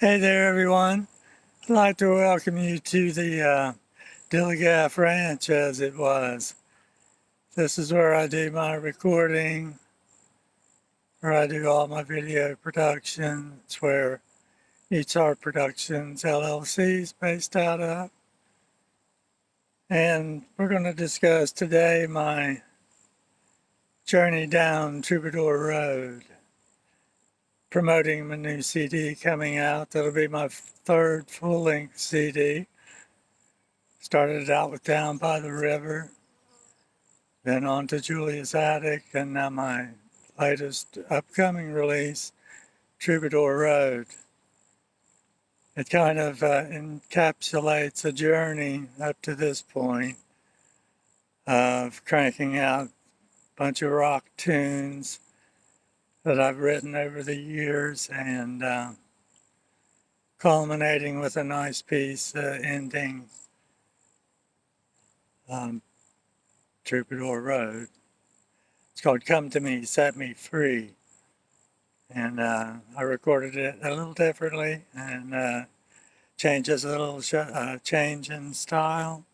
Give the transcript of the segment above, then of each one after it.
Hey there, everyone. I'd like to welcome you to the Dilligaff Ranch, as it was. This is where I do my recording, where I do all my video production. It's where Eats Art Productions LLC is based out of. And we're going to discuss today my journey down Troubadour Road, promoting my new CD coming out. That'll be my third full-length CD. Started out with Down by the River, then on to Julia's Attic, and now my latest upcoming release, Troubadour Road. It kind of encapsulates a journey up to this point of cranking out a bunch of rock tunes that I've written over the years and culminating with a nice piece ending Troubadour Road. It's called Come to Me, Set Me Free. And I recorded it a little differently and changes a little change in style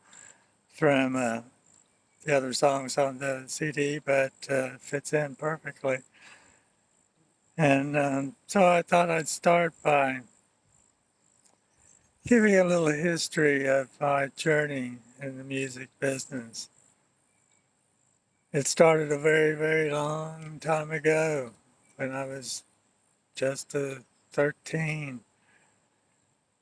from the other songs on the CD, but fits in perfectly. And so I thought I'd start by giving a little history of my journey in the music business. It started a very, very long time ago when I was just 13.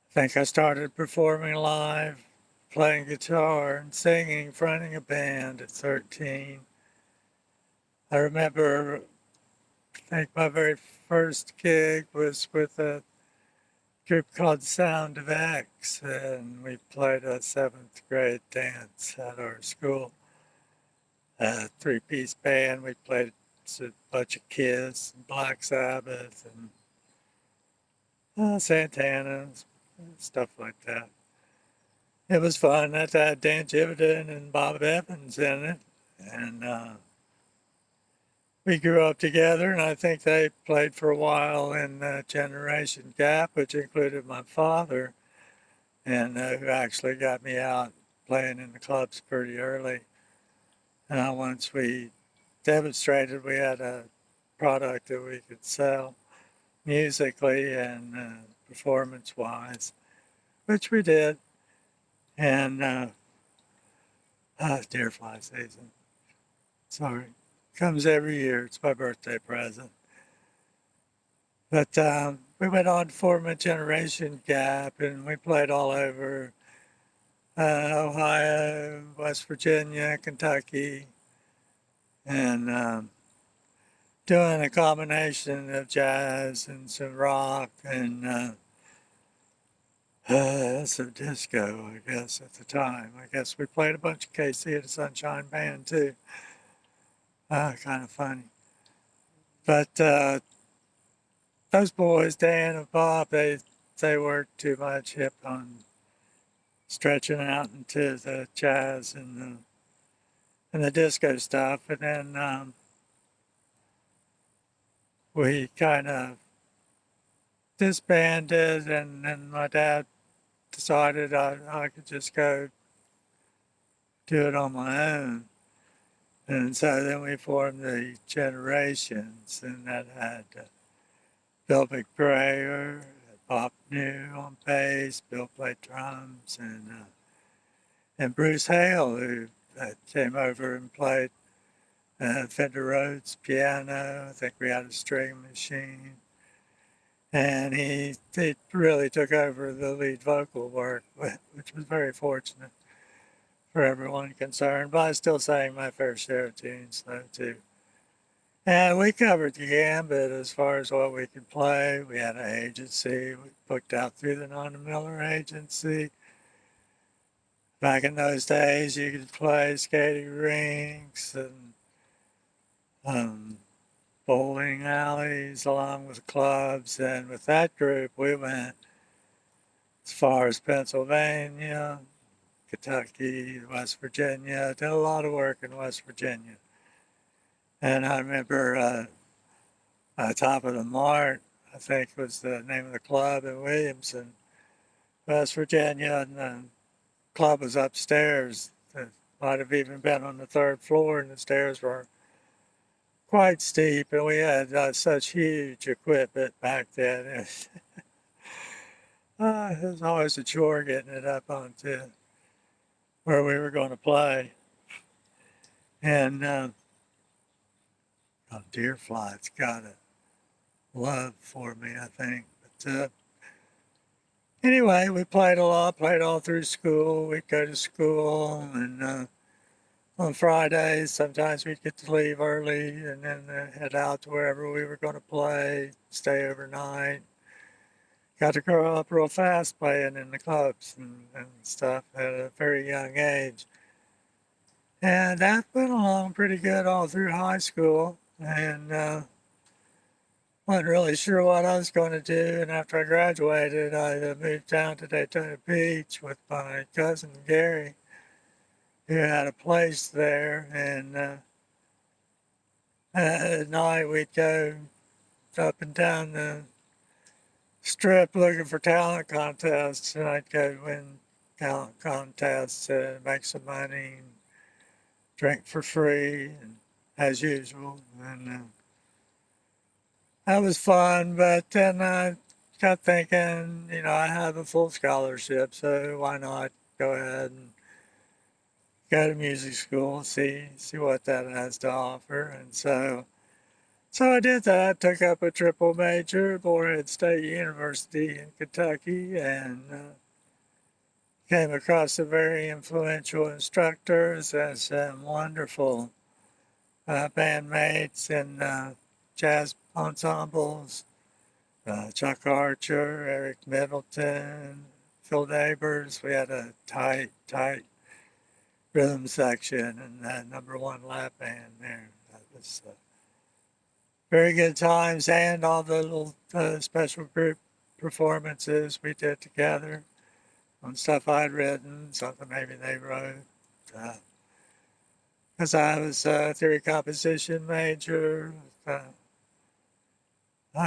I think I started performing live, playing guitar and singing, fronting a band at 13. I remember, I think my very first gig was with a group called Sound of X, and we played a 7th grade dance at our school. A 3-piece band. We played a bunch of Kiss, and Black Sabbath, and Santana, stuff like that. It was fun. That had Dan Gividen and Bob Evans in it, and we grew up together. And I think they played for a while in Generation Gap, which included my father, and who actually got me out playing in the clubs pretty early. Once we demonstrated we had a product that we could sell musically and performance-wise, which we did. And deer fly season. Sorry, comes every year. It's my birthday present. But we went on to form a Generation Gap, and we played all over Ohio, West Virginia, Kentucky, and doing a combination of jazz and some rock and some disco, I guess, at the time. I guess we played a bunch of KC at a Sunshine Band, too. Kind of funny. But those boys, Dan and Bob, they weren't too much hip on stretching out into the jazz and the disco stuff. And then we kind of disbanded, and then my dad decided I could just go do it on my own. And so then we formed the Generations, and that had Bill McCoy, Bob New on bass, Bill played drums, and Bruce Hale, who came over and played Fender Rhodes piano. I think we had a string machine. And he really took over the lead vocal work, which was very fortunate for everyone concerned. But I still sang my fair share of tunes, though, too. And we covered the gambit as far as what we could play. We had an agency. We booked out through the Nona Miller agency. Back in those days, you could play skating rinks and bowling alleys along with clubs. And with that group, we went as far as Pennsylvania, Kentucky, West Virginia. Did a lot of work in West Virginia. And I remember Top of the Mart, I think was the name of the club in Williamson, West Virginia, and the club was upstairs. It might have even been on the third floor, and the stairs were quite steep, and we had such huge equipment back then. It was always a chore getting it up onto where we were going to play. And deer flights got a love for me, I think. But anyway, we played a lot, played all through school. We'd go to school, and on Fridays, sometimes we'd get to leave early and then head out to wherever we were going to play, stay overnight. Got to grow up real fast playing in the clubs and stuff at a very young age. And that went along pretty good all through high school. And wasn't really sure what I was going to do. And after I graduated, I moved down to Daytona Beach with my cousin Gary, who had a place there. And at night we'd go up and down the strip looking for talent contests, and I'd go win talent contests to make some money and drink for free, and as usual. And that was fun, but then I got thinking, I have a full scholarship, so why not go ahead and go to music school, see what that has to offer. And so I did that, took up a triple major at Morehead State University in Kentucky, and came across some very influential instructors and some wonderful bandmates in jazz ensembles, Chuck Archer, Eric Middleton, Phil Neighbors. We had a tight rhythm section and that #1 lap band there. That was very good times, and all the little special group performances we did together on stuff I'd written, something maybe they wrote. Because I was a theory composition major,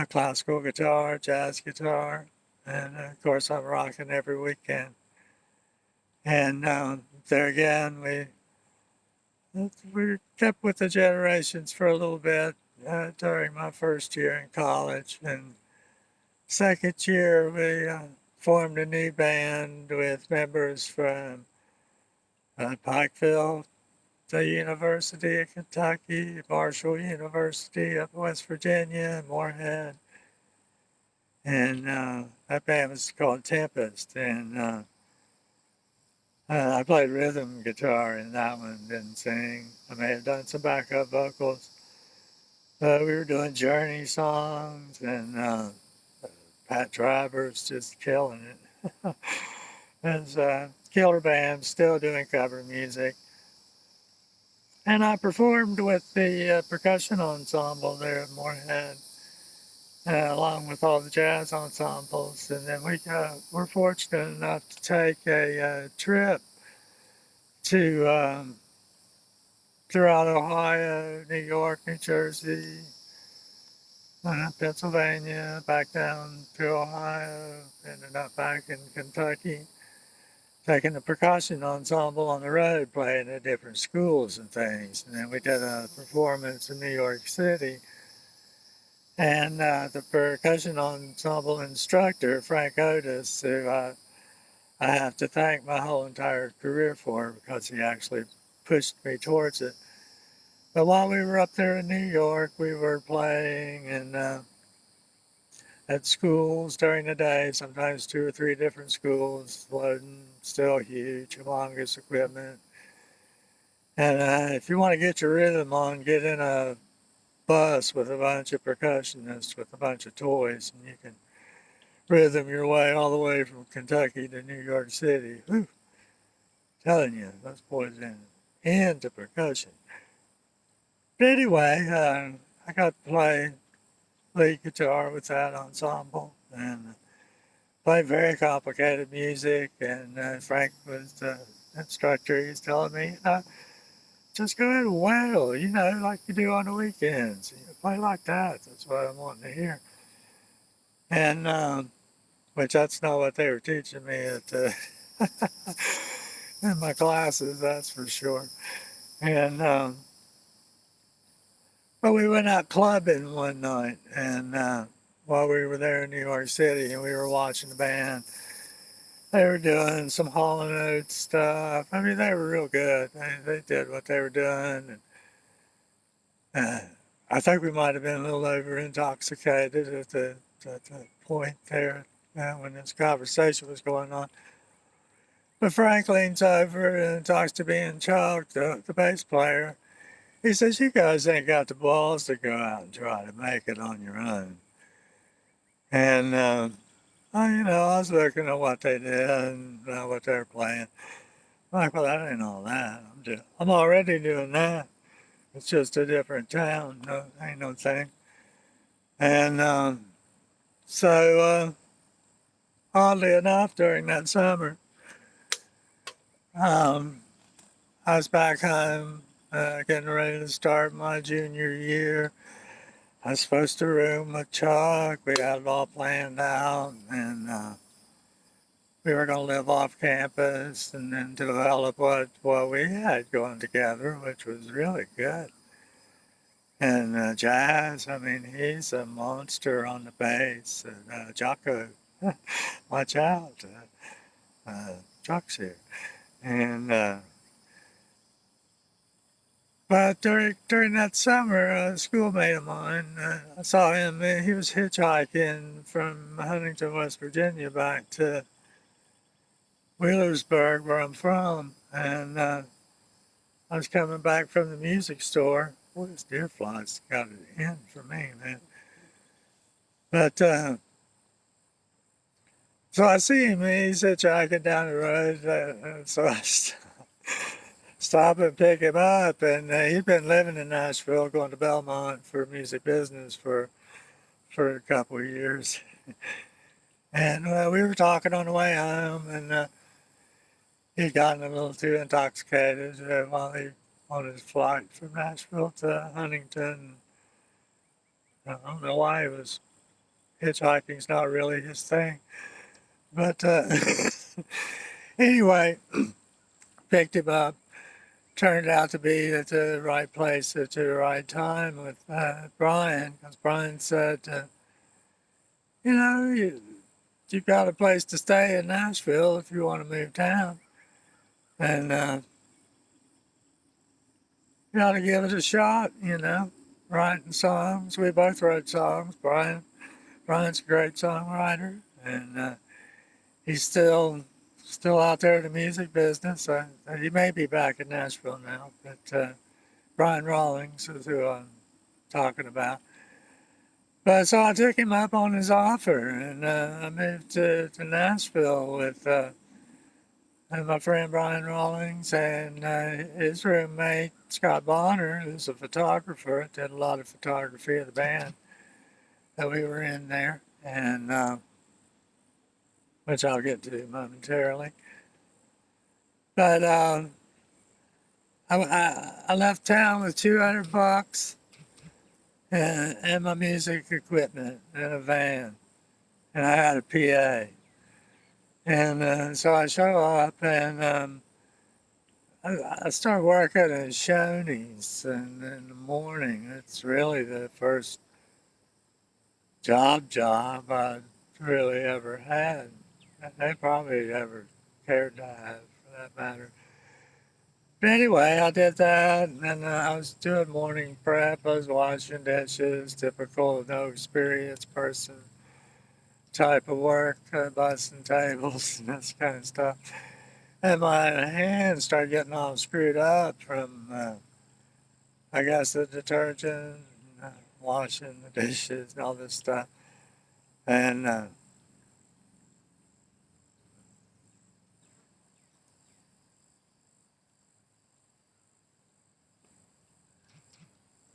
classical guitar, jazz guitar, and of course I'm rocking every weekend. And there again, we kept with the Generations for a little bit during my first year in college. And second year, we formed a new band with members from Pikeville, the University of Kentucky, Marshall University of West Virginia, Morehead. And that band was called Tempest. And I played rhythm guitar in that one, didn't sing. I may have done some backup vocals. We were doing Journey songs, and Pat Travers just killing it. It's a killer band, still doing cover music. And I performed with the percussion ensemble there at Morehead, along with all the jazz ensembles. And then we were fortunate enough to take a trip to throughout Ohio, New York, New Jersey, Pennsylvania, back down to Ohio, ended up back in Kentucky, taking the percussion ensemble on the road, playing at different schools and things. And then we did a performance in New York City. And the percussion ensemble instructor, Frank Otis, who I have to thank my whole entire career for, because he actually pushed me towards it. But while we were up there in New York, we were playing at schools during the day, sometimes 2 or 3 different schools, loading still huge, humongous equipment. And if you want to get your rhythm on, get in a bus with a bunch of percussionists with a bunch of toys, and you can rhythm your way all the way from Kentucky to New York City. Whew. Telling you, those boys into percussion. But anyway, I got to play lead guitar with that ensemble and play very complicated music. And Frank was the instructor. He was telling me, just go ahead and wail, like you do on the weekends. Play like that. That's what I'm wanting to hear. And which that's not what they were teaching me at in my classes, that's for sure. And but we went out clubbing one night, and while we were there in New York City, and we were watching the band. They were doing some Hall and Oates stuff. I mean, they were real good. They did what they were doing. And, I think we might have been a little over intoxicated at the point there when this conversation was going on. But Frank leans over and talks to me and Chuck, the bass player. He says, "You guys ain't got the balls to go out and try to make it on your own." And I was looking at what they did and what they were playing. I'm like, well, that ain't all that. I'm already doing that. It's just a different town. No, ain't no thing. And so, oddly enough, during that summer, I was back home getting ready to start my junior year. I was supposed to room with Chuck. We had it all planned out, and we were going to live off campus and then develop what we had going together, which was really good. And Jazz, I mean, he's a monster on the bass. And Jocko, watch out, Chuck's here. And but during that summer, a schoolmate of mine, I saw him. He was hitchhiking from Huntington, West Virginia, back to Wheelersburg, where I'm from, and I was coming back from the music store. Boy, this deer fly's got it in for me, man. But so I see him. He's hitchhiking down the road, so I stop and pick him up, and he'd been living in Nashville, going to Belmont for music business for a couple of years. And we were talking on the way home, and he'd gotten a little too intoxicated while he on his flight from Nashville to Huntington. I don't know why he was hitchhiking's not really his thing, but anyway, picked him up. Turned out to be at the right place at the right time with Brian, because Brian said, you've got a place to stay in Nashville if you want to move down. And you ought to give it a shot, writing songs. We both wrote songs. Brian's a great songwriter, and he's still out there in the music business. He may be back in Nashville now, but Brian Rawlings is who I'm talking about. But so I took him up on his offer, and I moved to Nashville with my friend Brian Rawlings and his roommate Scott Bonner, who's a photographer, did a lot of photography of the band that we were in there, and which I'll get to momentarily. But I left town with $200 and my music equipment and a van, and I had a PA. And so I show up, and I start working at Shoney's in the morning. It's really the first job I really ever had. They probably ever cared to have, for that matter. But anyway, I did that, and then I was doing morning prep. I was washing dishes, typical no experienced person type of work, busting tables and this kind of stuff. And my hands started getting all screwed up from, I guess, the detergent, washing the dishes and all this stuff. And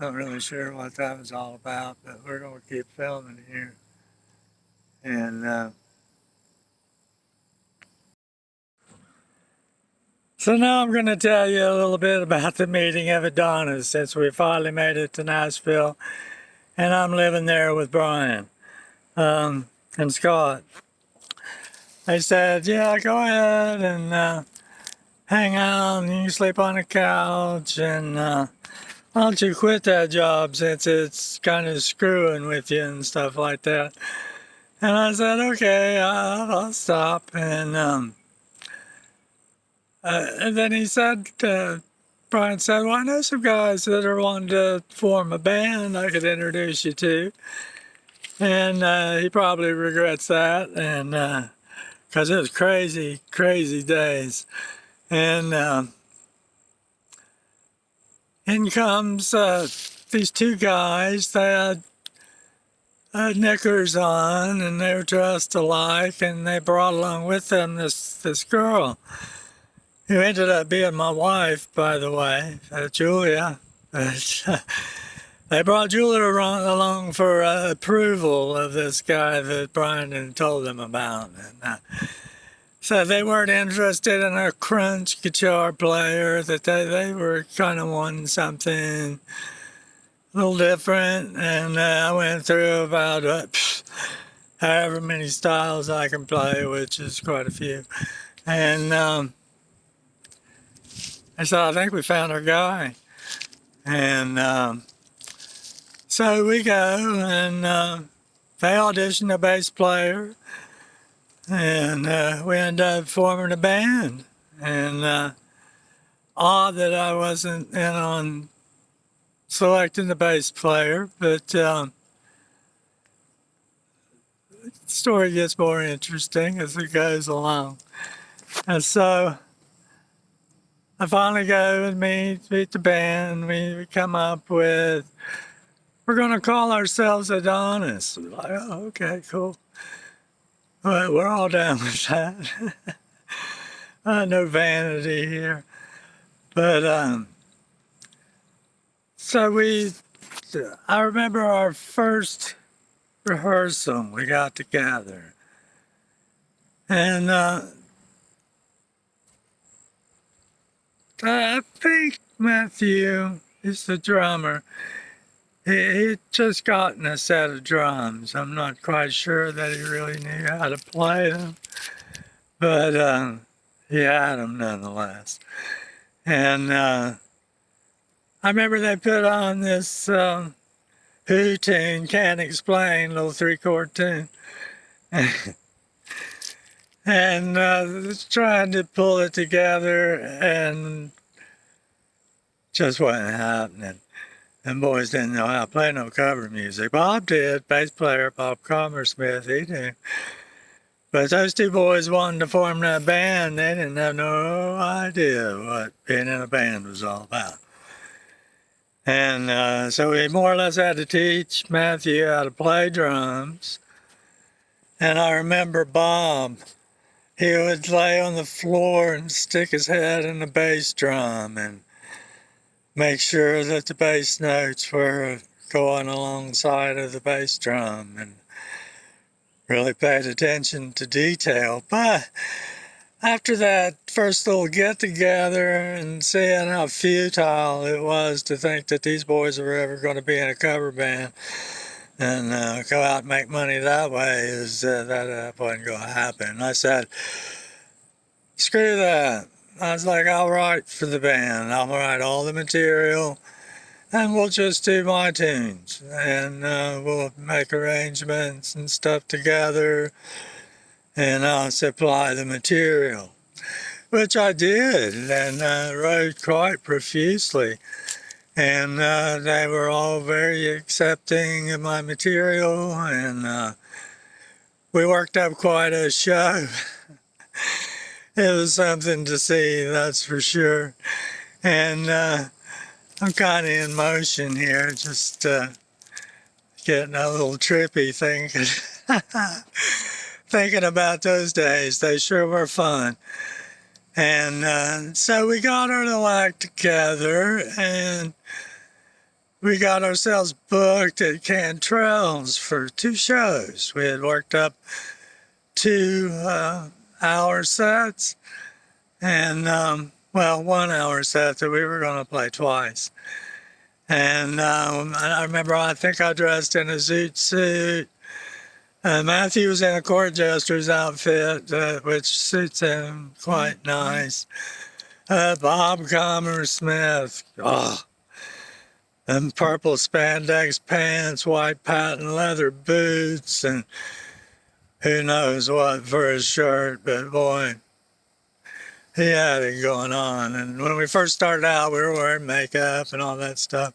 not really sure what that was all about, but we're going to keep filming here. And so now I'm going to tell you a little bit about the meeting of Adonis, since we finally made it to Nashville, and I'm living there with Brian. and Scott. They said, yeah, go ahead and hang out and you can sleep on the couch and why don't you quit that job since it's kind of screwing with you and stuff like that. And I said, okay, I'll stop. And then he said, Brian said, well, I know some guys that are wanting to form a band I could introduce you to. And he probably regrets that, and because it was crazy, crazy days. And in comes these two guys. They had knickers on, and they were dressed alike, and they brought along with them this girl, who ended up being my wife, by the way, Julia. They brought Julia along for approval of this guy that Brian had told them about. And so they weren't interested in a crunch guitar player, that they were kind of wanting something a little different. And I went through about however many styles I can play, which is quite a few. And I said, I think we found our guy. And so we go, and they auditioned a bass player, and we ended up forming a band. And odd that I wasn't in on selecting the bass player, but the story gets more interesting as it goes along. And so I finally go and meet the band. We come up with, we're going to call ourselves Adonis. Like, oh, okay, cool. Well, we're all down with that. No vanity here. But so I remember our first rehearsal, we got together. And I think Matthew is the drummer. He'd just gotten a set of drums. I'm not quite sure that he really knew how to play them, but he had them nonetheless. And I remember they put on this Who tune, Can't Explain, little 3-chord tune. And trying to pull it together, and just wasn't happening. And boys didn't know how to play no cover music. Bob did, bass player Bob Comersmith, he did. But those two boys wanted to form that band. They didn't have no idea what being in a band was all about. And so we more or less had to teach Matthew how to play drums. And I remember Bob, he would lay on the floor and stick his head in the bass drum and make sure that the bass notes were going alongside of the bass drum, and really paid attention to detail. But after that first little get together and seeing how futile it was to think that these boys were ever going to be in a cover band and go out and make money that way, that wasn't going to happen. I said, screw that. I was like, I'll write for the band. I'll write all the material, and we'll just do my tunes. And we'll make arrangements and stuff together, and I'll supply the material. Which I did, and wrote quite profusely. And they were all very accepting of my material, and we worked up quite a show. It was something to see, that's for sure. And I'm kind of in motion here, just getting a little trippy thinking about those days. They sure were fun. And so we got our little act together, and we got ourselves booked at Cantrell's for 2 shows. We had worked up 2 hour sets, and 1 hour set that we were going to play twice. And I remember, I think I dressed in a zoot suit. Matthew was in a court jester's outfit, which suits him quite nice. Bob Comer Smith, oh, them purple spandex pants, white patent leather boots, and who knows what for his shirt, but boy, he had it going on. And when we first started out, we were wearing makeup and all that stuff.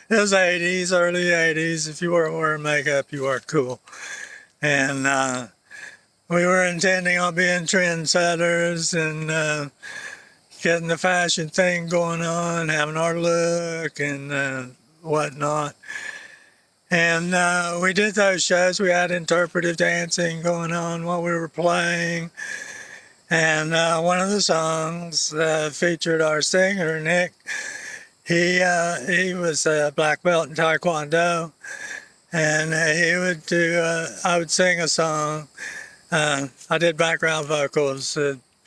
It was 80s, early 80s. If you weren't wearing makeup, you weren't cool. And we were intending on being trendsetters and getting the fashion thing going on, having our look and whatnot. And we did those shows. We had interpretive dancing going on while we were playing. And one of the songs featured our singer, Nick. He was a black belt in Taekwondo. And he would do, I would sing a song. I did background vocals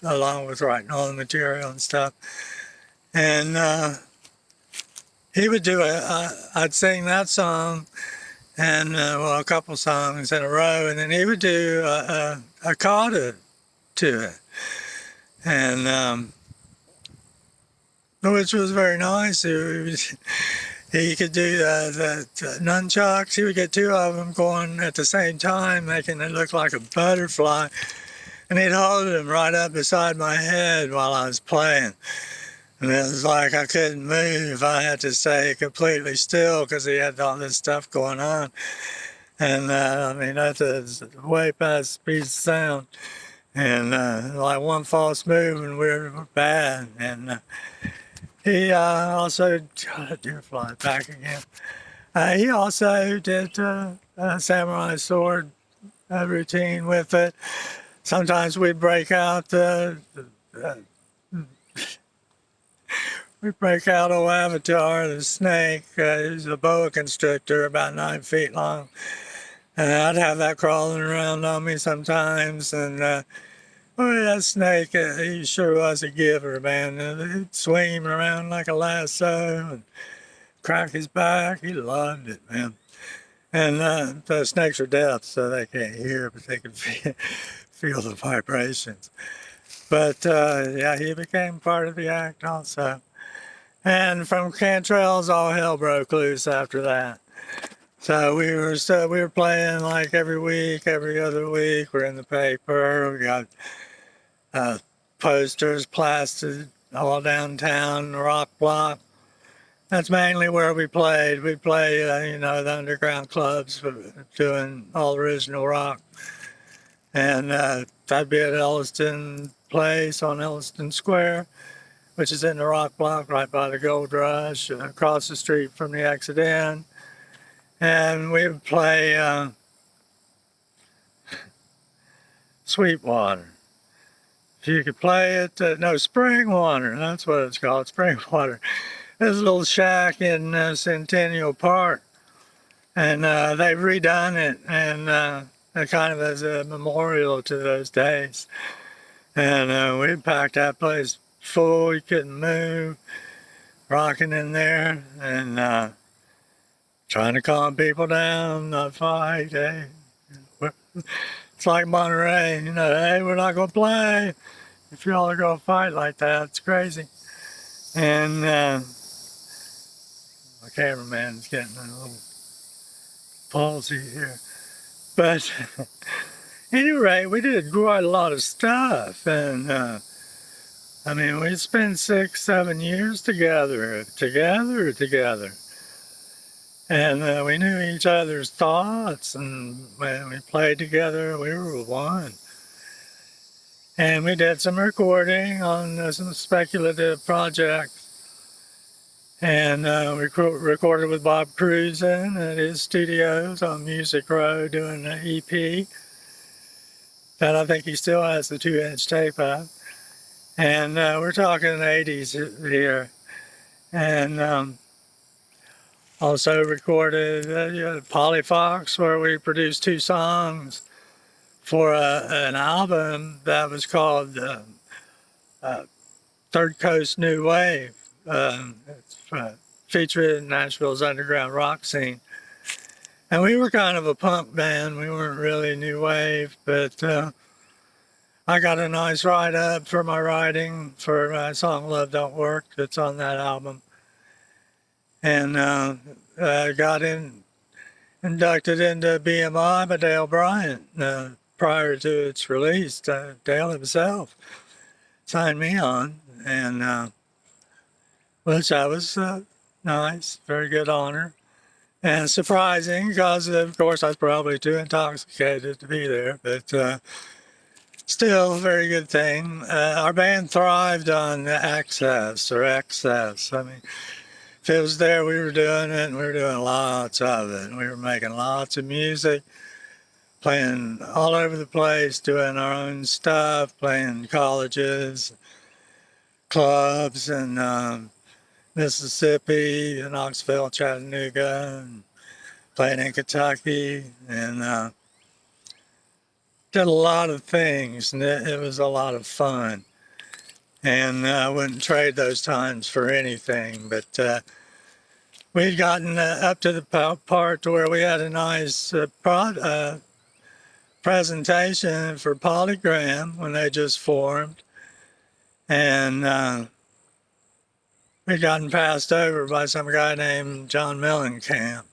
along with writing all the material and stuff. And he would do I'd sing that song and, well, a couple songs in a row, and then he would do a candid to it. And which was very nice. He could do the nunchucks. He would get two of them going at the same time, making it look like a butterfly. And he'd hold them right up beside my head while I was playing. And it was like I couldn't move. I had to stay completely still because he had all this stuff going on. And I mean, that's way past speed of sound. And like one false move and we were bad. And he also, deer fly back again. He also did a samurai sword routine with it. Sometimes we'd break out we'd break out old Avatar, the snake. He's a boa constrictor, about 9 feet long. And I'd have that crawling around on me sometimes. And oh, that snake, he sure was a giver, man. He'd swing him around like a lasso and crack his back. He loved it, man. And the snakes are deaf, so they can't hear, but they can feel the vibrations. But yeah, he became part of the act also. And from Cantrell's, all hell broke loose after that. So we were playing like every week, every other week. We're in the paper. We got posters plastered all downtown, the rock block. That's mainly where we played. We play, the underground clubs doing all original rock. And that'd be at Elliston Place on Elliston Square, which is in the rock block right by the Gold Rush, across the street from the exit in. And we would play Sweetwater. If you could play it, Spring Water, that's what it's called, Spring Water. There's a little shack in Centennial Park, and they've redone it, and kind of as a memorial to those days. And we packed that place full, you couldn't move, rocking in there, and trying to calm people down, not fight. Hey, it's like Monterey, hey, we're not going to play. If y'all are going to fight like that, it's crazy. And my cameraman's getting a little palsy here. But at any rate, we did quite a lot of stuff. And I mean, we spent 6, 7 years together. And we knew each other's thoughts, and when we played together, we were one. And we did some recording on some speculative projects. And we recorded with Bob Cruzen at his studios on Music Row doing an EP. And I think he still has the 2-inch tape out. And we're talking 80s here. And also recorded Polyfox, where we produced 2 songs for an album that was called Third Coast New Wave. It's featured in Nashville's underground rock scene. And we were kind of a punk band. We weren't really new wave, but I got a nice write-up for my writing for my song Love Don't Work that's on that album. And got inducted into BMI by Dale Bryant prior to its release. Dale himself signed me on, and which I was nice, very good honor. And surprising because, of course, I was probably too intoxicated to be there, but still a very good thing. Our band thrived on access or excess. I mean, if it was there, we were doing it, and we were doing lots of it. We were making lots of music, playing all over the place, doing our own stuff, playing colleges, clubs, and Mississippi, Knoxville, Chattanooga, and playing in Kentucky, and did a lot of things, and it was a lot of fun. And I wouldn't trade those times for anything, but we'd gotten up to the part to where we had a nice presentation for Polygram when they just formed, and we'd gotten passed over by some guy named John Mellencamp.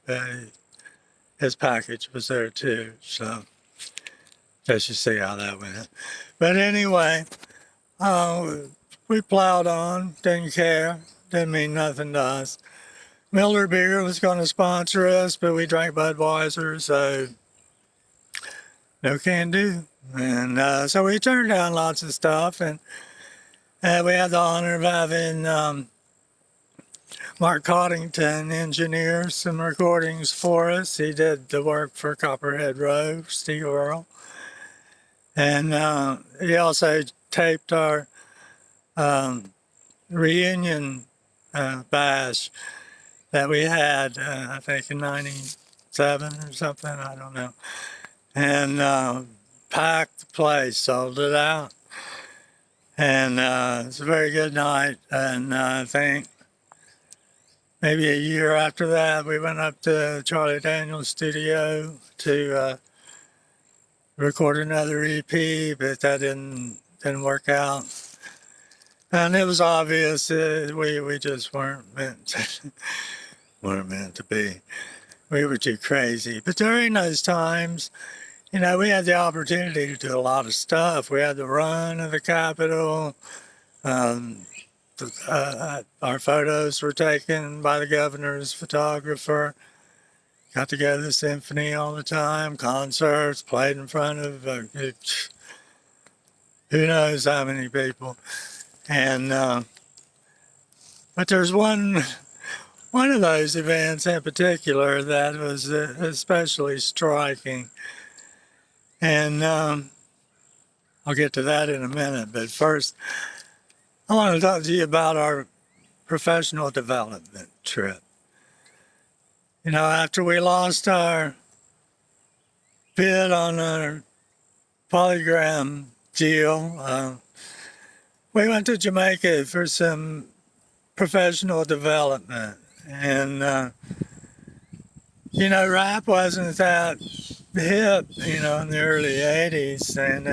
His package was there too, so just you see how that went. But anyway, we plowed on, didn't care, didn't mean nothing to us. Miller Beer was going to sponsor us, but we drank Budweiser, so no can do. And so we turned down lots of stuff, and we had the honor of having Mark Coddington engineer some recordings for us. He did the work for Copperhead Road, Steve Earle. And he also taped our reunion bash that we had, I think in 97 or something, I don't know. And packed the place, sold it out. And it's a very good night. And I think maybe a year after that, we went up to Charlie Daniels' studio to record another EP, but that didn't work out. And it was obvious we just weren't meant to be. We were too crazy. But during those times, you know, we had the opportunity to do a lot of stuff. We had the run of the Capitol. Our photos were taken by the governor's photographer. Got to go to the symphony all the time, concerts, played in front of who knows how many people. And but there's one of those events in particular that was especially striking. And I'll get to that in a minute. But first, I want to talk to you about our professional development trip. You know, after we lost our bid on our Polygram deal, we went to Jamaica for some professional development. And, you know, rap wasn't that hip, you know, in the early 80s. And,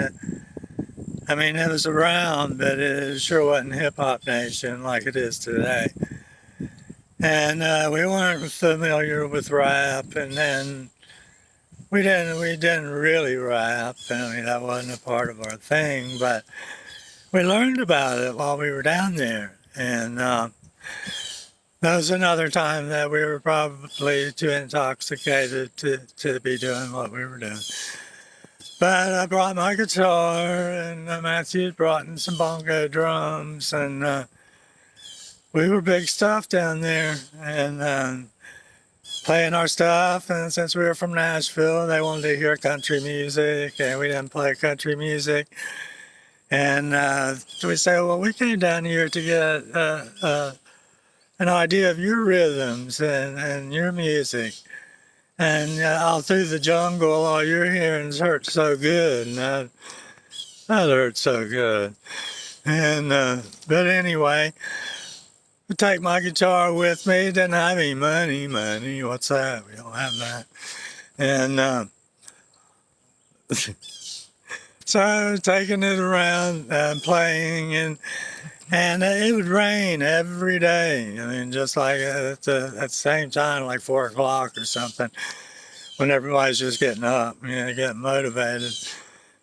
I mean, it was around, but it sure wasn't hip-hop nation like it is today. And we weren't familiar with rap, and then we didn't really rap. I mean, that wasn't a part of our thing, but we learned about it while we were down there. And that was another time that we were probably too intoxicated to be doing what we were doing. But I brought my guitar, and Matthew brought in some bongo drums, and we were big stuff down there, and playing our stuff. And since we were from Nashville, they wanted to hear country music, and we didn't play country music. And we said, well, we came down here to get an idea of your rhythms and your music. And all through the jungle, all you're hearing hurts so good. And that hurts so good. And but anyway, I take my guitar with me. Didn't have any money. What's that? We don't have that. And so taking it around, playing, and it would rain every day. I mean, just like at the same time, like 4 o'clock or something, when everybody's just getting up, getting motivated.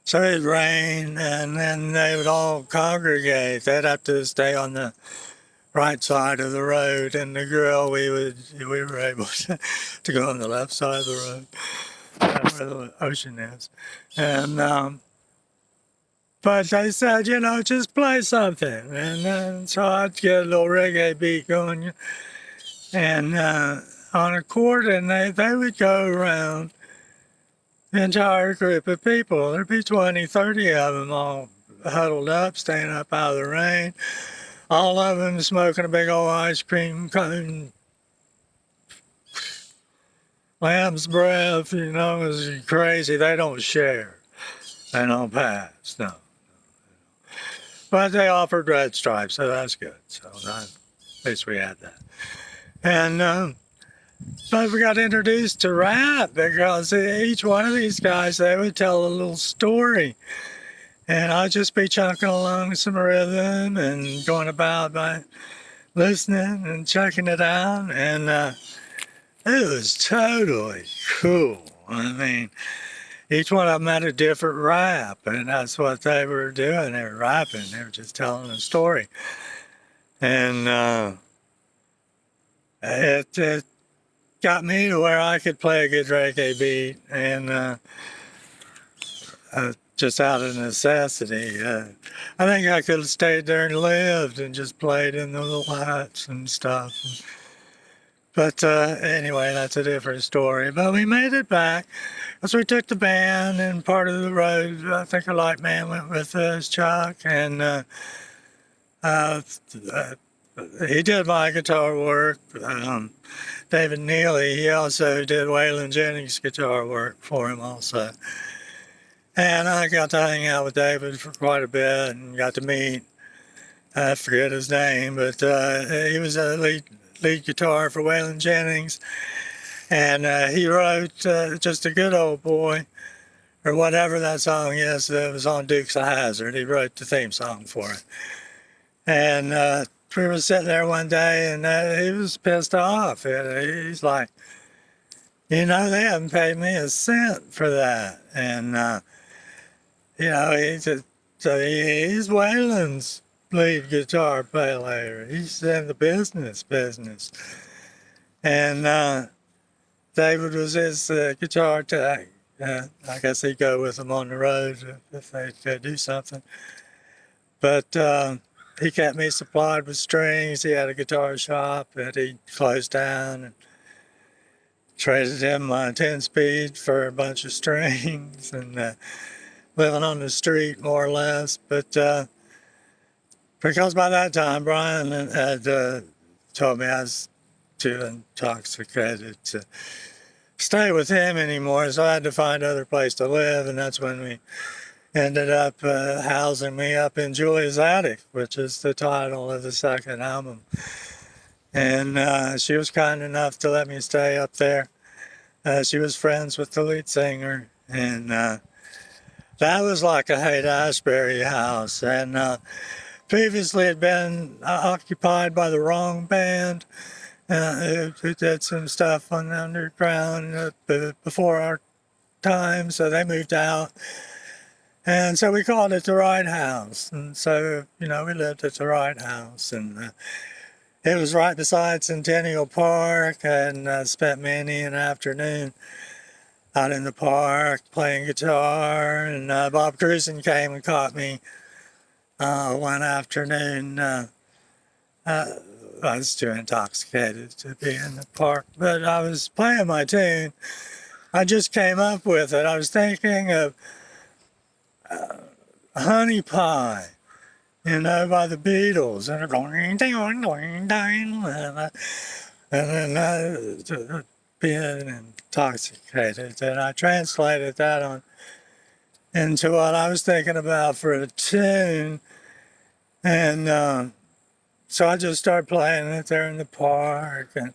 So it'd rain, and then they would all congregate. They'd have to stay on the right side of the road. And the girl, we were able to go on the left side of the road, where the ocean is. And but they said, just play something. And then so I'd get a little reggae beat going, and on a chord, and they would go around the entire group of people. There'd be 20, 30 of them all huddled up, staying up out of the rain. All of them smoking a big old ice cream cone, lamb's breath, it was crazy. They don't share. They don't pass, no. But they offered red stripes, so that's good. So at least we had that. And but we got introduced to rap because each one of these guys, they would tell a little story. And I'd just be chunking along some rhythm and going about by listening and checking it out. And it was totally cool. I mean, each one of them had a different rap, and that's what they were doing. They were rapping. They were just telling a story. And it got me to where I could play a good reggae beat, and just out of necessity. I think I could have stayed there and lived and just played in the little huts and stuff. But anyway, that's a different story. But we made it back. So we took the band, and part of the road, I think a light man went with us, Chuck, and he did my guitar work. David Neely, he also did Waylon Jennings' guitar work for him also. And I got to hang out with David for quite a bit and got to meet, I forget his name, but he was a lead guitar for Waylon Jennings. And he wrote Just a Good Old Boy, or whatever that song is that was on Dukes of Hazzard. He wrote the theme song for it. And we were sitting there one day, and he was pissed off. He's like, they haven't paid me a cent for that. And, he's Waylon's lead guitar player. He's in the business. And David was his guitar tech. I guess he'd go with him on the road if they could do something. But he kept me supplied with strings. He had a guitar shop that he closed down, and traded him my 10-speed for a bunch of strings, and living on the street more or less. But because by that time Brian had told me I was too intoxicated to stay with him anymore, so I had to find another place to live, and that's when we ended up housing me up in Julia's attic, which is the title of the second album. And she was kind enough to let me stay up there. She was friends with the lead singer, and that was like a Haight-Ashbury house, and previously had been occupied by the Wrong Band, who did some stuff on the underground before our time, so they moved out. And so we called it the Right House. And so, we lived at the Right House. And it was right beside Centennial Park, and spent many an afternoon out in the park playing guitar. And Bob Cruzen came and caught me one afternoon. I was too intoxicated to be in the park, but I was playing my tune. I just came up with it. I was thinking of Honey Pie, by the Beatles, and then being intoxicated, and I translated that into what I was thinking about for a tune, and so I just started playing it there in the park, and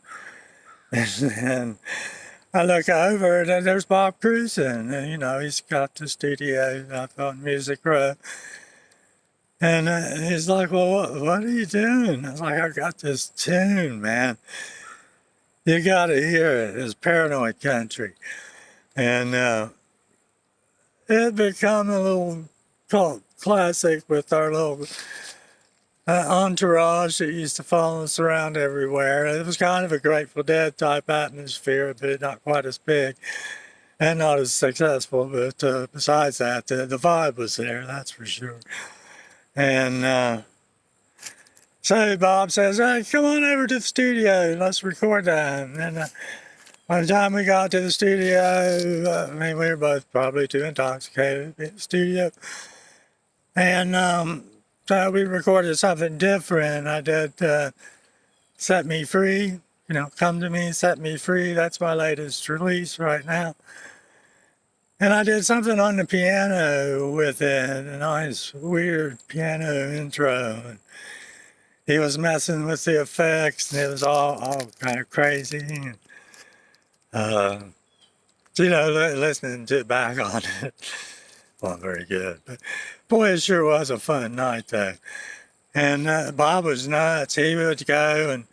I look over and there's Bob Cruzen, and he's got the studio up on Music Row. And he's like, well, what are you doing? I was like, I got this tune, man. You got to hear it. It's Paranoid Country. And it become a little cult classic with our little entourage that used to follow us around everywhere. It was kind of a Grateful Dead type atmosphere, but not quite as big and not as successful. But besides that, the vibe was there, that's for sure. And so Bob says, hey, come on over to the studio, let's record that. And then by the time we got to the studio, we were both probably too intoxicated in the studio. And so we recorded something different. I did Set Me Free, Come to Me, Set Me Free. That's my latest release right now. And I did something on the piano with it, a nice weird piano intro. And he was messing with the effects, and it was all kind of crazy. And, listening to it back on it wasn't very good. But boy, it sure was a fun night, though. And Bob was nuts. He would go and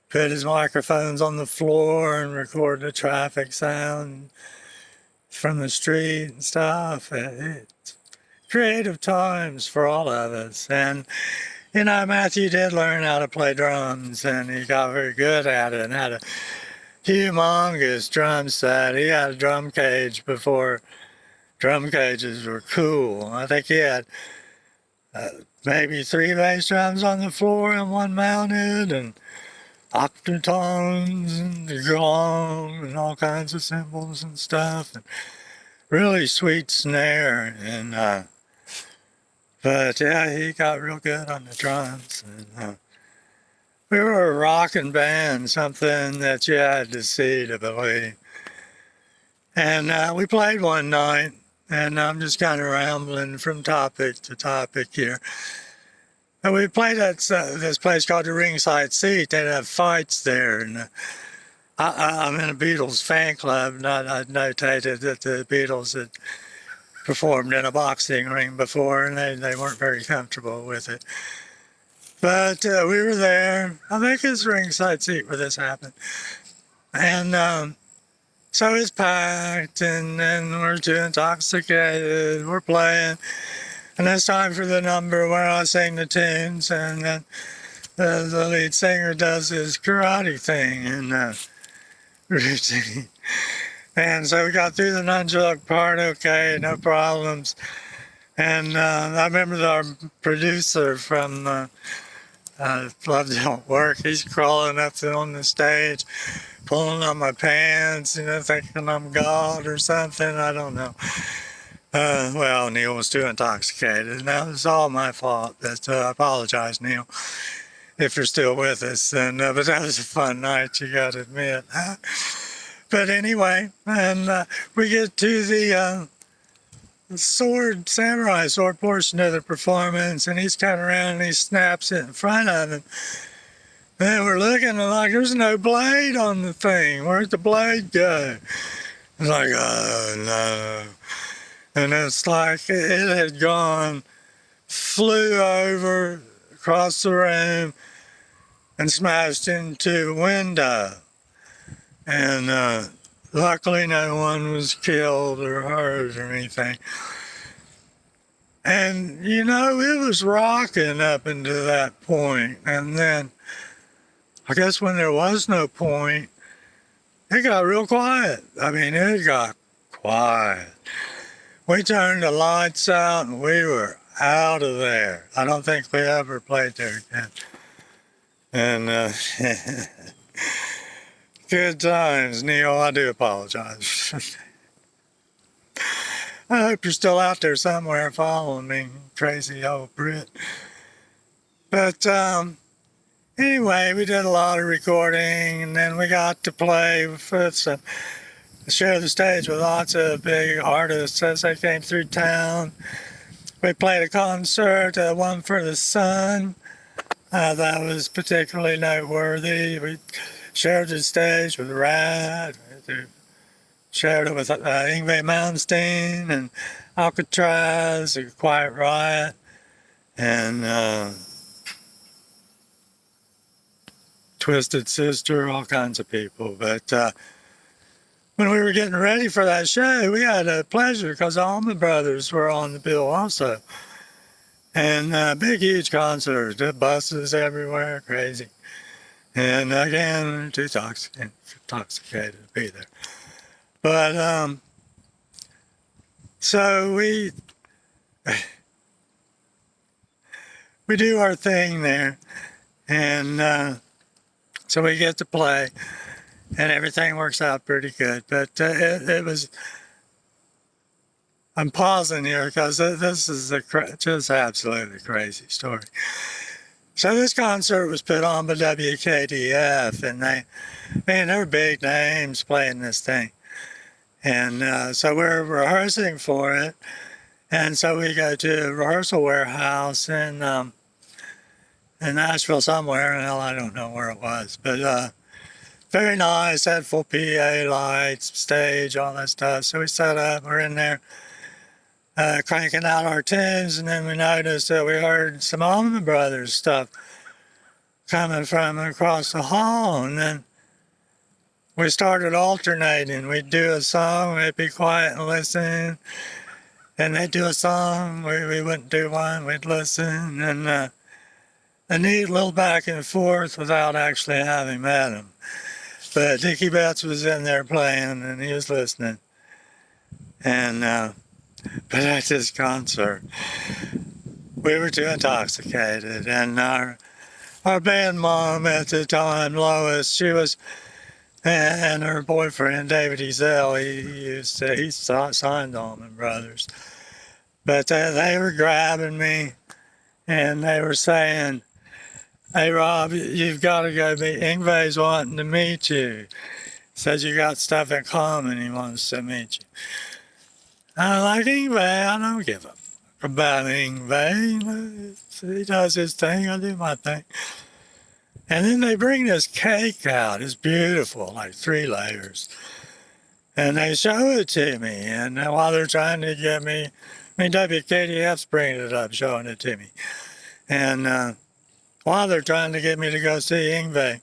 put his microphones on the floor and record the traffic sound from the street and stuff. It's creative times for all of us. And, Matthew did learn how to play drums, and he got very good at it and had a humongous drum set. He had a drum cage before drum cages were cool. I think he had maybe 3 bass drums on the floor and 1 mounted, and octatones and the gong and all kinds of cymbals and stuff, and really sweet snare. And but yeah, he got real good on the drums. And we were a rocking band, something that you had to see to believe. And we played one night, and I'm just kind of rambling from topic to topic here. And we played at this place called the Ringside Seat. They'd have fights there. And I'm in a Beatles fan club, and I notated that the Beatles had performed in a boxing ring before, and they weren't very comfortable with it. But we were there. I think it's Ringside Seat where this happened. And so it's packed, and we're too intoxicated. We're playing. And it's time for the number where I sing the tunes, and then the lead singer does his karate thing and routine. And so we got through the nunchuck part, okay, no problems. And I remember our producer from Love Don't Work, he's crawling up on the stage, pulling on my pants, thinking I'm God or something, I don't know. Well, Neil was too intoxicated, and that was all my fault. But I apologize, Neil, if you're still with us. And but that was a fun night, you got to admit. But anyway, and we get to the samurai sword portion of the performance, and he's coming around and he snaps it in front of him. And we're looking like there's no blade on the thing. Where'd the blade go? It's like, oh no. And it's like it had gone, flew over across the room and smashed into a window. And luckily no one was killed or hurt or anything. And it was rocking up until that point. And then I guess when there was no point, it got real quiet. I mean, it got quiet. We turned the lights out and we were out of there. I don't think we ever played there again. And good times, Neil. I do apologize. I hope you're still out there somewhere following me, crazy old Brit. But anyway, we did a lot of recording, and then we got to play with some, share the stage with lots of big artists as they came through town. We played a concert, One for the Sun. That was particularly noteworthy. We shared the stage with Rad, with shared it with Yngwie Malmsteen and Alcatraz, Quiet Riot, and Twisted Sister, all kinds of people. But when we were getting ready for that show, we had a pleasure because the Allman Brothers were on the bill also. And big, huge concert, the buses everywhere, crazy. And again, too intoxicated to be there. But so we do our thing there, and so we get to play, and everything works out pretty good. But it was. I'm pausing here because this is just absolutely crazy story. So this concert was put on by WKDF, and they were big names playing this thing. And so we're rehearsing for it. And so we go to a rehearsal warehouse in Nashville somewhere. Hell, I don't know where it was. But very nice, had full PA lights, stage, all that stuff. So we set up, we're in there. Cranking out our tunes, and then we noticed that we heard some Allman Brothers stuff coming from across the hall, and then we started alternating. We'd do a song, we'd be quiet and listen, and they'd do a song, we wouldn't do one, we'd listen, and a neat little back and forth without actually having met him. But Dickie Betts was in there playing, and he was listening, and but at this concert, we were too intoxicated, and our band mom at the time, Lois, she was, and her boyfriend David Ezell, he signed Allman Brothers, but they were grabbing me, and they were saying, "Hey Rob, you've got to go meet. Yngwie's wanting to meet you. Says you got stuff in common. He wants to meet you." I like Yngwie. I don't give a fuck about Yngwie. He does his thing, I do my thing. And then they bring this cake out. It's beautiful, like 3 layers. And they show it to me. And while they're trying to get me, WKDF's bringing it up, showing it to me. And while they're trying to get me to go see Yngwie,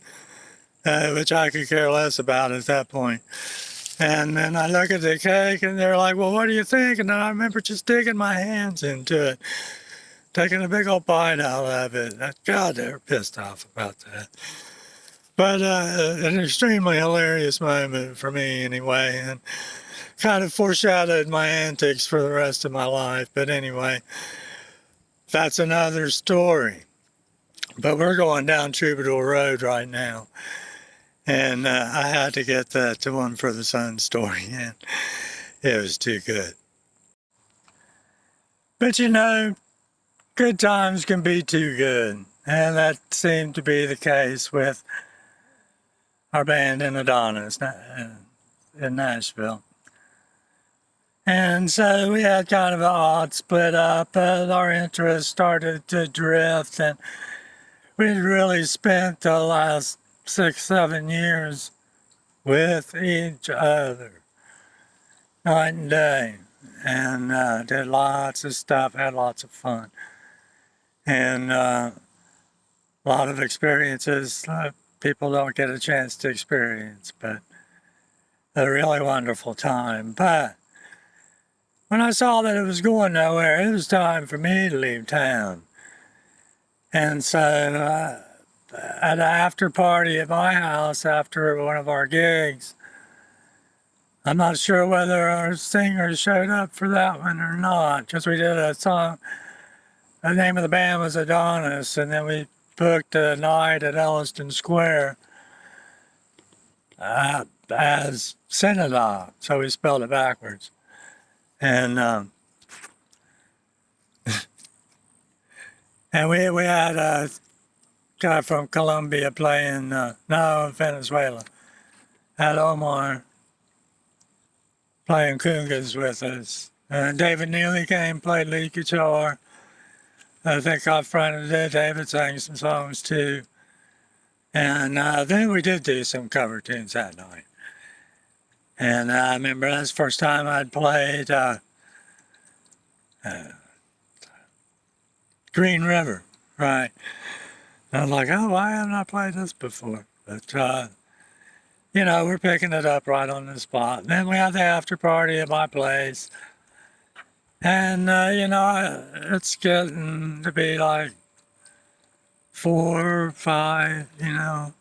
which I could care less about at that point. And then I look at the cake, and they're like, "Well, what do you think?" And then I remember just digging my hands into it, taking a big old bite out of it. God, they were pissed off about that. But an extremely hilarious moment for me anyway, and kind of foreshadowed my antics for the rest of my life. But anyway, that's another story. But we're going down Troubadour Road right now. And I had to get that One for the Sun story in. It was too good. But you know, good times can be too good. And that seemed to be the case with our band in Adonis in Nashville. And so we had kind of an odd split up. Our interests started to drift, and we'd really spent the last 6-7 years with each other, night and day, and did lots of stuff, had lots of fun, and a lot of experiences people don't get a chance to experience, but a really wonderful time. But when I saw that it was going nowhere, it was time for me to leave town. And so at an after party at my house after one of our gigs, I'm not sure whether our singer showed up for that one or not, because we did a song. The name of the band was Adonis, and then we booked a night at Elliston Square as Synagogue, so we spelled it backwards. And and we had a guy from Colombia playing, Venezuela, had Omar playing congas with us. David Neely came, played lead guitar. I think I fronted it. David sang some songs too. And then we did do some cover tunes that night. And I remember that's the first time I'd played Green River, right? And I was like, oh, why haven't I played this before? But, you know, we're picking it up right on the spot. And then we had the after party at my place. And, you know, it's getting to be like 4 or 5, you know.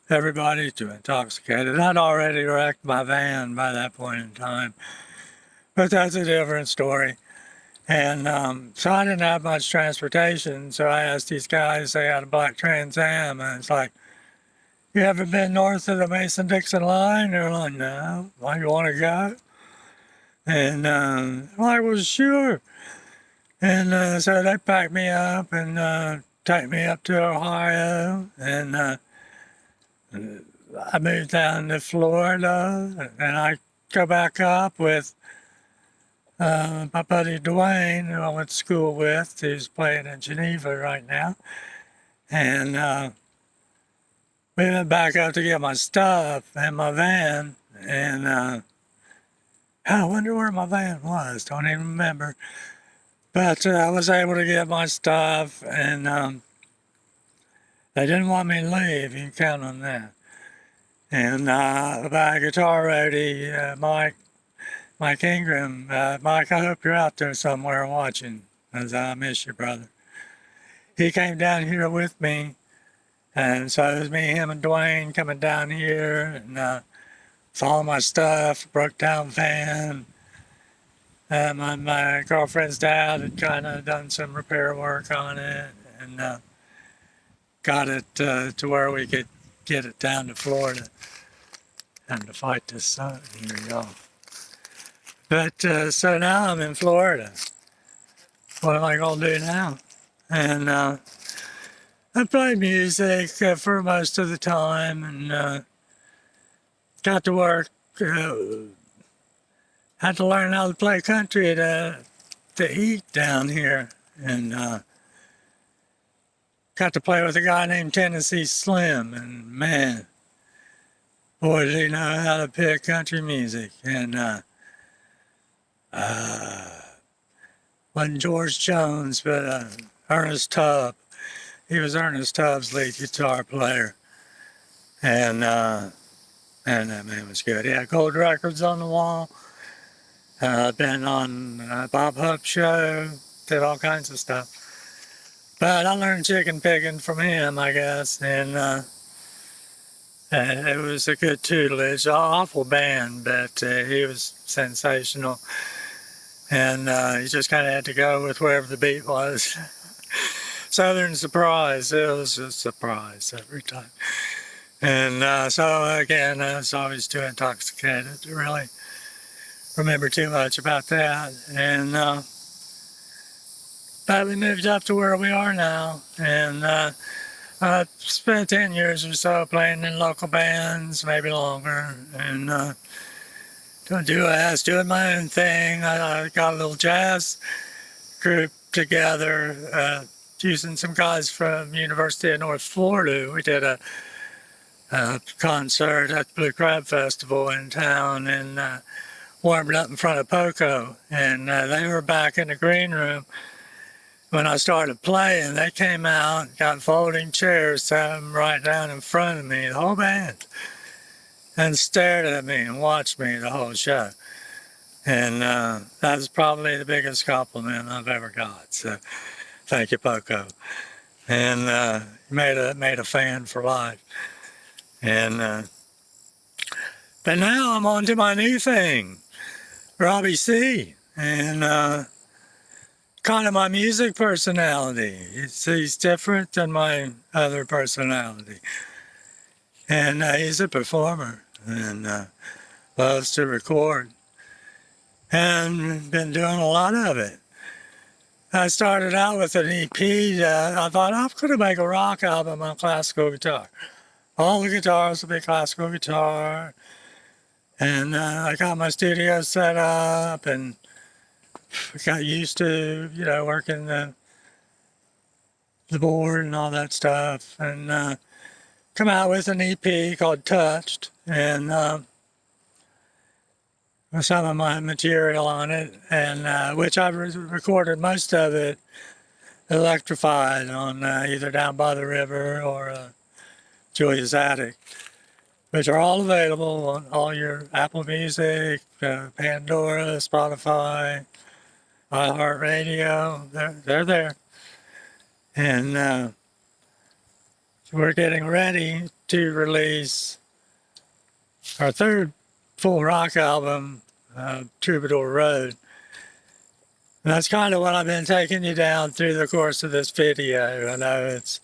Everybody's too intoxicated. I'd already wrecked my van by that point in time. But that's a different story. And so I didn't have much transportation. So I asked these guys, they had a black Trans Am. And it's like, you ever been north of the Mason-Dixon line? They're like, no. Why, you want to go? And I'm like, well, sure. And so they packed me up and take me up to Ohio. And I moved down to Florida. And I go back up with my buddy Dwayne, who I went to school with, who's playing in Geneva right now. And we went back up to get my stuff and my van. And I wonder where my van was. Don't even remember. But I was able to get my stuff, and they didn't want me to leave. You can count on that. And my guitar roadie, Mike Ingram. Mike, I hope you're out there somewhere watching, as I miss you, brother. He came down here with me, and so it was me, him, and Dwayne coming down here, and saw my stuff, broke down van. My girlfriend's dad had kind of done some repair work on it, and got it to where we could get it down to Florida and to fight this sun. Here we go. But so now I'm in Florida. What am I going to do now? And I played music for most of the time, and got to work. Had to learn how to play country to eat down here, and got to play with a guy named Tennessee Slim, and man, boy, did he know how to pick country music. And wasn't George Jones, but Ernest Tubb. He was Ernest Tubb's lead guitar player, and that man was good. He had gold records on the wall. Been on Bob Hope's show, did all kinds of stuff. But I learned chicken picking from him, I guess, and it was a good tutelage. Awful band, but he was sensational. And you just kind of had to go with wherever the beat was. Southern Surprise, it was a surprise every time. And so again, I was always too intoxicated to really remember too much about that. And but we moved up to where we are now, and I spent 10 years or so playing in local bands, maybe longer, and doing duets, doing my own thing. I got a little jazz group together, using some guys from University of North Florida. We did a concert at the Blue Crab Festival in town, and warmed up in front of Poco, and they were back in the green room when I started playing. They came out, got folding chairs, sat them right down in front of me, the whole band, and stared at me and watched me the whole show. And that was probably the biggest compliment I've ever got. So thank you, Poco. And made a fan for life. And but now I'm on to my new thing, Robbie C, and kind of my music personality. He's different than my other personality. And he's a performer and loves to record. And been doing a lot of it. I started out with an EP. I thought I'm going to make a rock album on classical guitar. All the guitars will be classical guitar. And I got my studio set up and got used to, you know, working the board and all that stuff. And come out with an EP called Touched. And some of my material on it, and which I've recorded most of it electrified on either Down by the River or Julia's Attic, which are all available on all your Apple Music, Pandora, Spotify, iHeartRadio. They're there. And we're getting ready to release our third full rock album, Troubadour Road. And that's kind of what I've been taking you down through the course of this video. I know it's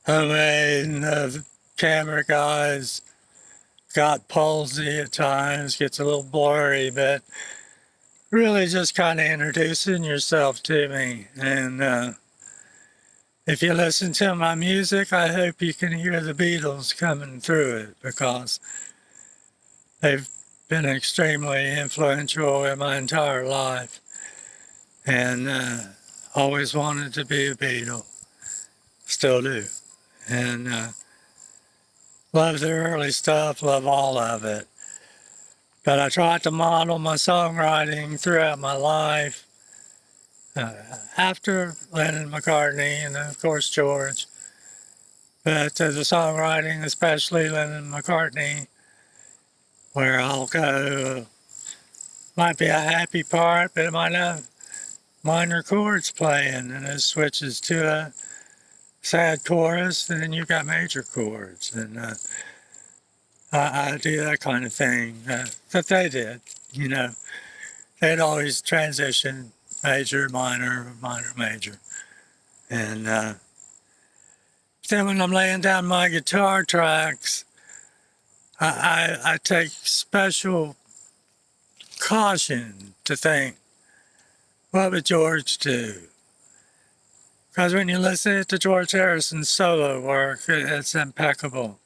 homemade and the camera guys got palsy at times, gets a little blurry, but really just kind of introducing yourself to me. And if you listen to my music, I hope you can hear the Beatles coming through it, because they've been extremely influential in my entire life. And always wanted to be a Beatle. Still do. And love the early stuff, love all of it. But I tried to model my songwriting throughout my life. After Lennon, McCartney, and of course George. But the songwriting, especially Lennon, McCartney, where I'll go, might be a happy part, but it might have minor chords playing, and it switches to a sad chorus, and then you've got major chords. And I do that kind of thing that they did, you know. They'd always transition major, minor, minor, major. And then when I'm laying down my guitar tracks, I take special caution to think, what would George do? Because when you listen to George Harrison's solo work, it's impeccable.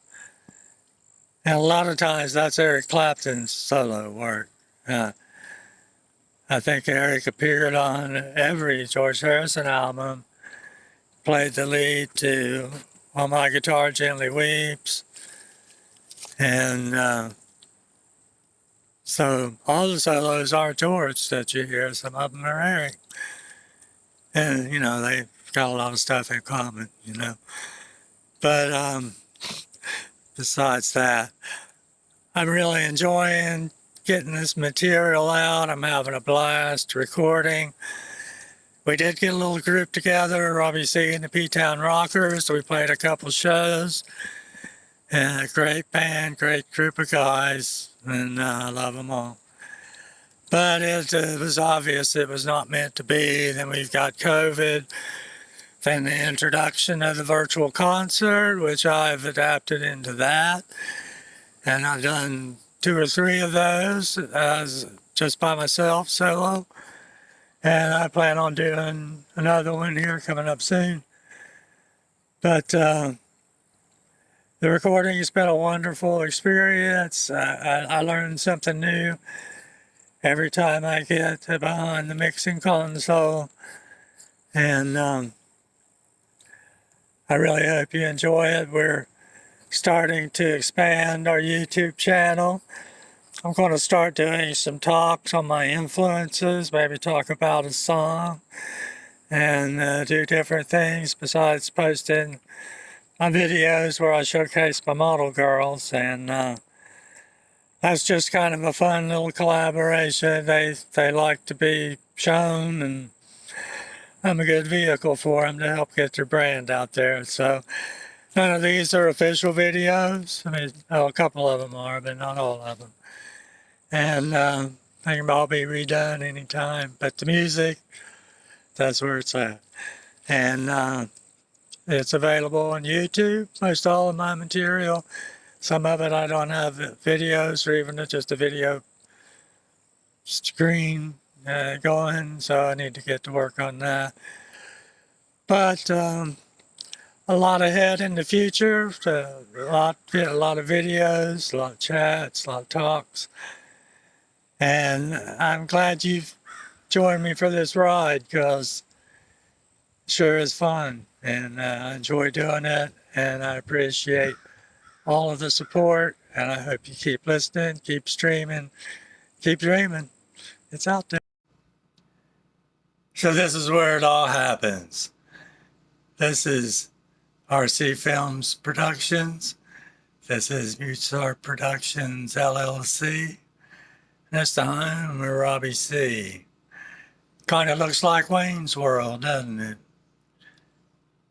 And a lot of times that's Eric Clapton's solo work. I think Eric appeared on every George Harrison album, played the lead to While My Guitar Gently Weeps. And so all the solos are George that you hear, some of them are Eric. And, you know, they've got a lot of stuff in common, you know. But besides that, I'm really enjoying getting this material out. I'm having a blast recording. We did get a little group together, Robbie C and the P-Town Rockers. We played a couple shows. And a great band, great group of guys, and I love them all. But it was obvious it was not meant to be. Then we've got COVID, then the introduction of the virtual concert, which I've adapted into that. And I've done 2 or 3 of those just by myself, solo. And I plan on doing another one here coming up soon. But the recording has been a wonderful experience. I learned something new every time I get behind the mixing console. And I really hope you enjoy it. We're starting to expand our YouTube channel. I'm going to start doing some talks on my influences, maybe talk about a song, and do different things besides posting my videos where I showcase my model girls. And that's just kind of a fun little collaboration. They like to be shown, and I'm a good vehicle for them to help get their brand out there. So none of these are official videos. I mean, a couple of them are, but not all of them. And they can all be redone anytime. But the music, that's where it's at. And it's available on YouTube, most all of my material. Some of it I don't have videos or even just a video screen going, so I need to get to work on that. But a lot ahead in the future, a lot of videos, a lot of chats, a lot of talks. And I'm glad you've joined me for this ride, because it sure is fun. And I enjoy doing it, and I appreciate all of the support, and I hope you keep listening, keep streaming, keep dreaming. It's out there. So this is where it all happens. This is RC Films Productions. This is Mutsart Productions LLC. That's the home of Robbie C. Kind of looks like Wayne's World, doesn't it?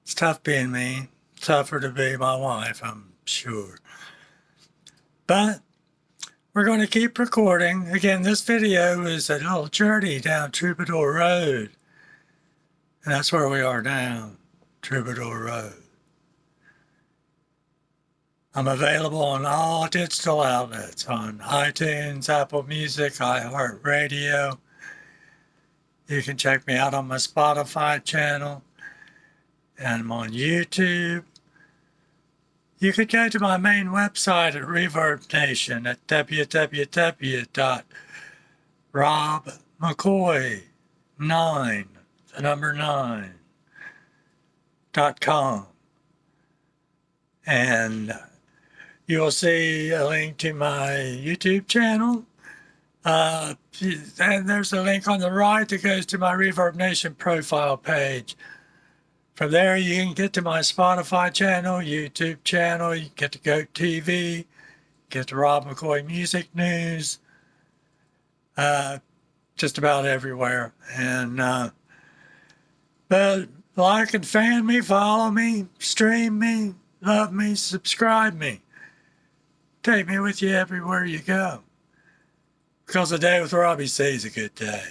It's tough being me. Tougher to be my wife, I'm sure. But we're going to keep recording. Again, this video is a little journey down Troubadour Road. And that's where we are now, Troubadour Road. I'm available on all digital outlets, on iTunes, Apple Music, iHeartRadio. You can check me out on my Spotify channel. And I'm on YouTube. You could go to my main website at Reverb Nation at www.robmccoy9.com. And you'll see a link to my YouTube channel. And there's a link on the right that goes to my Reverb Nation profile page. From there, you can get to my Spotify channel, YouTube channel. You get to Go TV, get to Rob McCoy Music News, just about everywhere. And but like and fan me, follow me, stream me, love me, subscribe me. Take me with you everywhere you go. Because a day with Robbie C is a good day.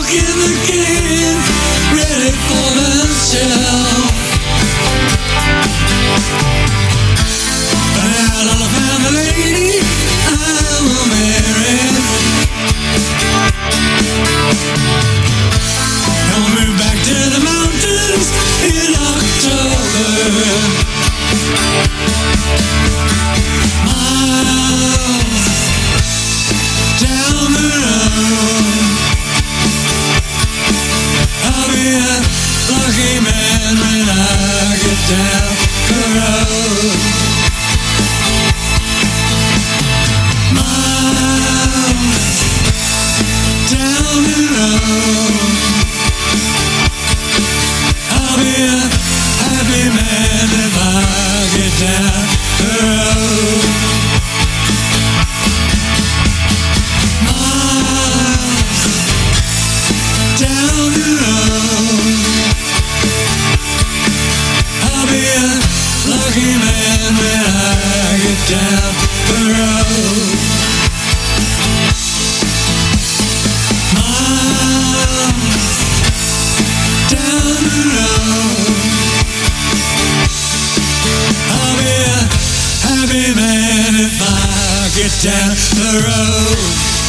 Coke in the can, ready for the shelf. Out on the family lady, I'm a married. And we'll move back to the mountains in October. Miles down the road, I'll be a lucky man when I get down the road. Miles down the road, I'll be a happy man if I get down the road. Miles down the road, I'll be a lucky man when I get down the road. Miles down the road, I'll be a happy man if I get down the road.